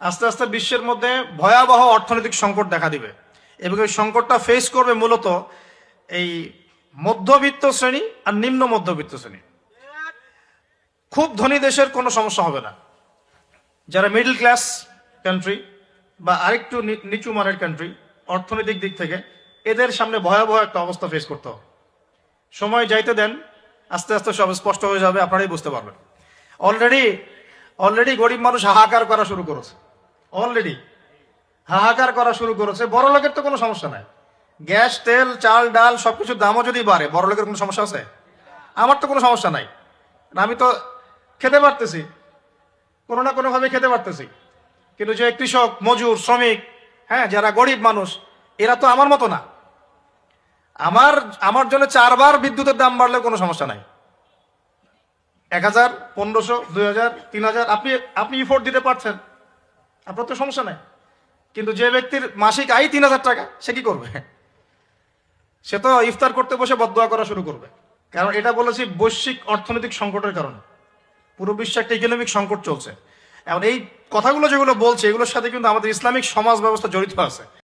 আস্তে আস্তে বিশ্বের মধ্যে ভয়াবহ অর্থনৈতিক সংকট দেখা দিবে এবং এই সংকটটা ফেস করবে মূলত এই মধ্যবিত্ত শ্রেণী আর নিম্ন মধ্যবিত্ত শ্রেণী। খুব ধনী দেশের কোনো সমস্যা হবে না, যারা মিডল ক্লাস কান্ট্রি বা আরেকটু নিচু মানের কান্ট্রি অর্থনৈতিক দিক থেকে, এদের সামনে ভয়াবহ একটা অবস্থা ফেস করতে হবে। সময় যাইতে দেন, আস্তে আস্তে সব স্পষ্ট হয়ে যাবে, আপনারাই বুঝতে পারবেন। অলরেডি গরিব মানুষ হাহাকার করা শুরু করেছে, হাহাকার করা শুরু করেছে। বড় লোকের তো কোনো সমস্যা নাই, গ্যাস তেল চাল ডাল সবকিছুর দামও যদি বাড়ে, বড় লোকের কোনো সমস্যা আছে? আমার তো কোনো সমস্যা নাই, আমি তো খেতে পারতেছি, কোনো না কোনো ভাবে খেতে পারতেছি। কিন্তু যে কৃষক মজুর শ্রমিক, হ্যাঁ, যারা গরিব মানুষ, এরা তো আমার মতো না। আমার জন্য 4 বার বিদ্যুতের দাম বাড়লে কোনো সমস্যা নাই। 1000, 1500, 2000, 3000 আপনি ইফোর্ট দিতে পারছেন, আপনার তো সমস্যা নাই। কিন্তু যে ব্যক্তির মাসিক আয় 3000 টাকা, সে কি করবে? সে তো ইফতার করতে বসে বদদোয়া করা শুরু করবে। কারণ এটা বলেছি বৈশ্বিক অর্থনৈতিক সংকটের কারণে পুরো বিশ্বে একটা ইকোনমিক সংকট চলছে। এখন এই কথাগুলো যেগুলো বলছে, এগুলোর সাথে কিন্তু আমাদের ইসলামিক সমাজ ব্যবস্থা জড়িত আছে।